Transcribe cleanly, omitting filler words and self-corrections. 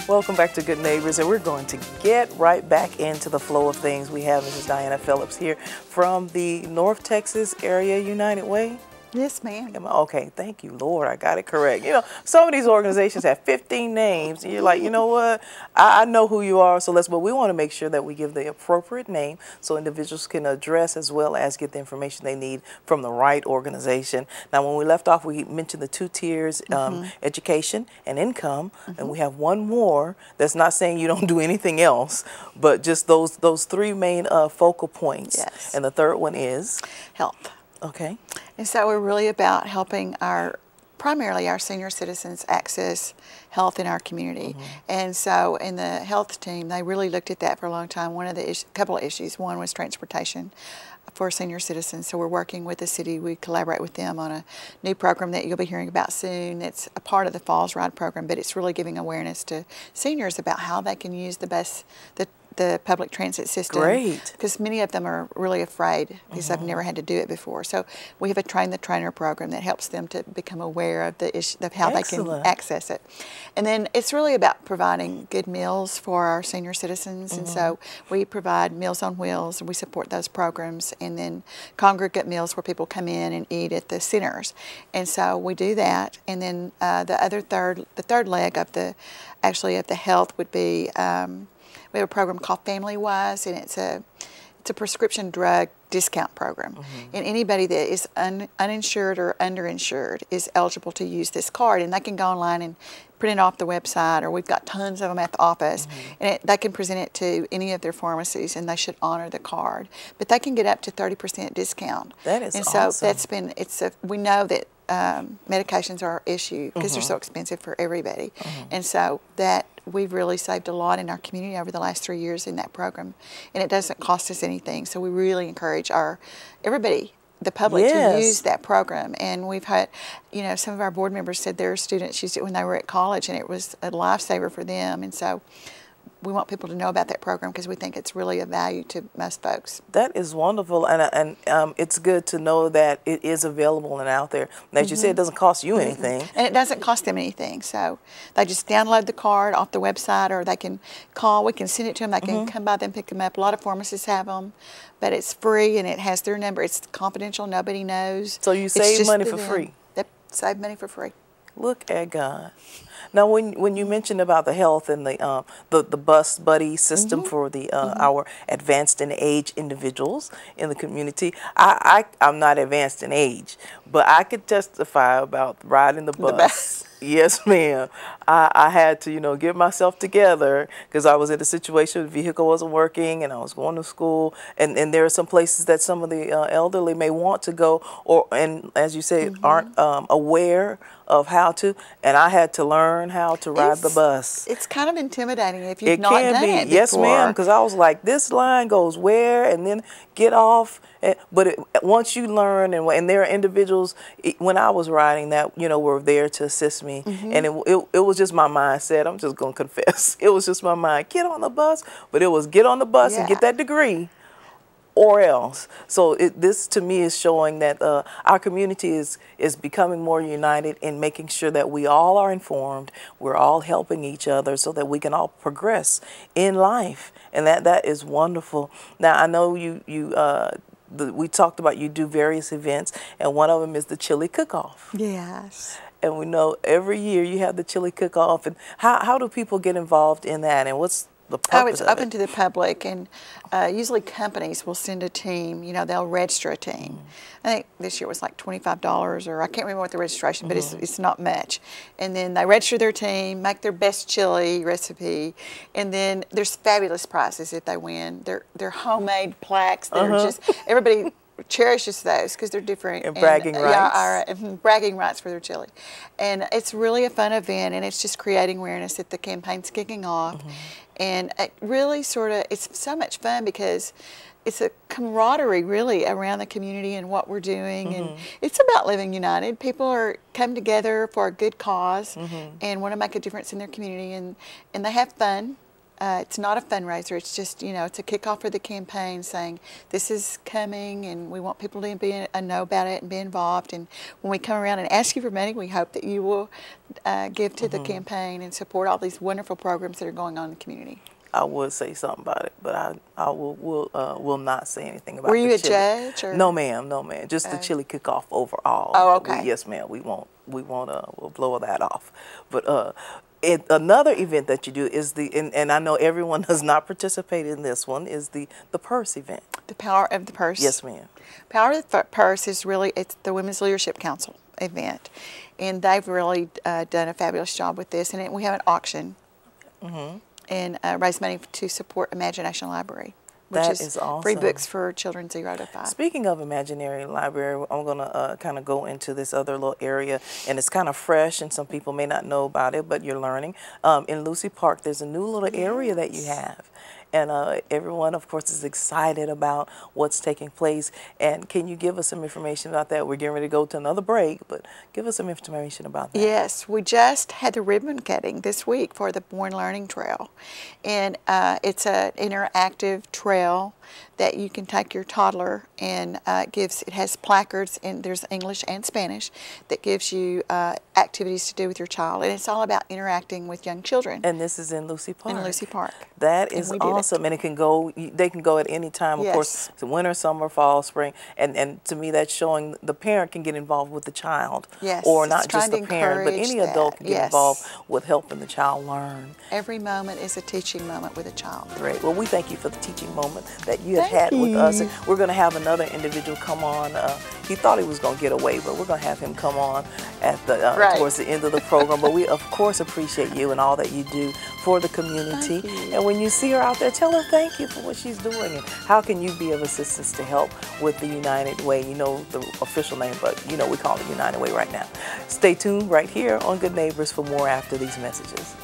Welcome back to Good Neighbors, and we're going to get right back into the flow of things. We have Mrs. Diana Phillips here from the North Texas Area United Way. Yes, ma'am. Okay, thank you, Lord. I got it correct. You know, some of these organizations have 15 names, and you're like, you know what? I know who you are, but we want to make sure that we give the appropriate name so individuals can address as well as get the information they need from the right organization. Now, when we left off, we mentioned the 2 tiers, education and income, and we have one more that's not saying you don't do anything else, but just those 3 main focal points. Yes. And the third one is? Health. Okay. And so we're really about helping primarily our senior citizens access health in our community. And so in the health team, they really looked at that for a long time. One of the couple of issues, one was transportation for senior citizens. So we're working with the city. We collaborate with them on a new program that you'll be hearing about soon. It's a part of the Falls Ride program, but it's really giving awareness to seniors about how they can use the public transit system. Great. Because many of them are really afraid because they've never had to do it before. So we have a Train the Trainer program that helps them to become aware of the issue, of how they can access it. And then it's really about providing good meals for our senior citizens. And so we provide Meals on Wheels, and we support those programs, and then congregate meals where people come in and eat at the centers. And so we do that. And then the third leg of the health would be we have a program called Family Wise, and it's a prescription drug discount program. And anybody that is uninsured or underinsured is eligible to use this card, and they can go online and print it off the website, or we've got tons of them at the office, and they can present it to any of their pharmacies, and they should honor the card. But they can get up to 30% discount. That is awesome. And so that's been, we know that medications are an issue because they're so expensive for everybody. And so we've really saved a lot in our community over the last 3 years in that program, and it doesn't cost us anything. So we really encourage everybody, the public, to use that program. And we've had, some of our board members said their students used it when they were at college, and it was a lifesaver for them. And so we want people to know about that program because we think it's really a value to most folks. That is wonderful, and it's good to know that it is available and out there. And as you said, it doesn't cost you anything. And it doesn't cost them anything. So they just download the card off the website, or they can call. We can send it to them. They can come by them, pick them up. A lot of pharmacists have them, but it's free, and it has their number. It's confidential. Nobody knows. So you save money for free. Yep, save money for free. Look at God. Now, when you mentioned about the health and the bus buddy system for the our advanced in age individuals in the community, I'm not advanced in age, but I could testify about riding the bus. Yes, ma'am. I had to, get myself together because I was in a situation the vehicle wasn't working and I was going to school. And there are some places that some of the elderly may want to go, and as you say, aren't aware of how to. And I had to learn how to ride the bus. It's kind of intimidating if you've not done it before. Yes, ma'am, because I was like, this line goes where, and then get off. But once you learn, and there are individuals, when I was riding that, were there to assist me. And it was just my mindset. I'm just going to confess. It was just my mind. Get on the bus. But it was get on the bus and get that degree or else. So this to me is showing that our community is becoming more united in making sure that we all are informed. We're all helping each other so that we can all progress in life. And that is wonderful. Now, I know we talked about you do various events, and one of them is the chili cook-off. Yes. And we know every year you have the chili cook-off. And how do people get involved in that, and what's the purpose of it? It's open to the public, and usually companies will send a team. They'll register a team. I think this year it was like $25, or I can't remember what the registration, but it's not much. And then they register their team, make their best chili recipe, and then there's fabulous prizes if they win. They're homemade plaques. They're just everybody cherishes those because they're different. And bragging rights. Bragging rights for their chili. And it's really a fun event, and it's just creating awareness that the campaign's kicking off. And it really it's so much fun because it's a camaraderie really around the community and what we're doing. And it's about living united. People are come together for a good cause and want to make a difference in their community, and they have fun. It's not a fundraiser. It's just, it's a kickoff for the campaign saying this is coming and we want people to know about it and be involved. And when we come around and ask you for money, we hope that you will give to the campaign and support all these wonderful programs that are going on in the community. I would say something about it, but I will not say anything about it. Were you a judge? Or? No, ma'am. No, ma'am. Just the chili kickoff overall. Oh, okay. Yes, ma'am. We'll blow that off. But another event that you do is and I know everyone has not participated in this one, is the purse event. The Power of the Purse? Yes, ma'am. Power of the Purse is it's the Women's Leadership Council event. And they've really done a fabulous job with this. And we have an auction and raise money to support Imagination Library, which is awesome. Free books for children 0 to 5. Speaking of Imaginary Library, I'm going to kind of go into this other little area, and it's kind of fresh, and some people may not know about it, but you're learning. In Lucy Park, there's a new little area that you have. And everyone, of course, is excited about what's taking place. And can you give us some information about that? We're getting ready to go to another break, but give us some information about that. Yes, we just had the ribbon cutting this week for the Born Learning Trail. And it's an interactive trail that you can take your toddler, and it has placards, and there's English and Spanish, that gives you activities to do with your child. And it's all about interacting with young children. And this is in Lucy Park. In Lucy Park. That is awesome. And they can go at any time, of course, it's winter, summer, fall, spring. And to me, that's showing the parent can get involved with the child. Yes. Or not just the parent, but any adult can get involved with helping the child learn. Every moment is a teaching moment with a child. Great. Well, we thank you for the teaching moment that you have had with us. And we're going to have another individual come on. He thought he was going to get away, but we're going to have him come on at towards the end of the program. But we, of course, appreciate you and all that you do for the community. And when you see her out there, tell her thank you for what she's doing. And how can you be of assistance to help with the United Way? You know the official name, but we call it United Way right now. Stay tuned right here on Good Neighbors for more after these messages.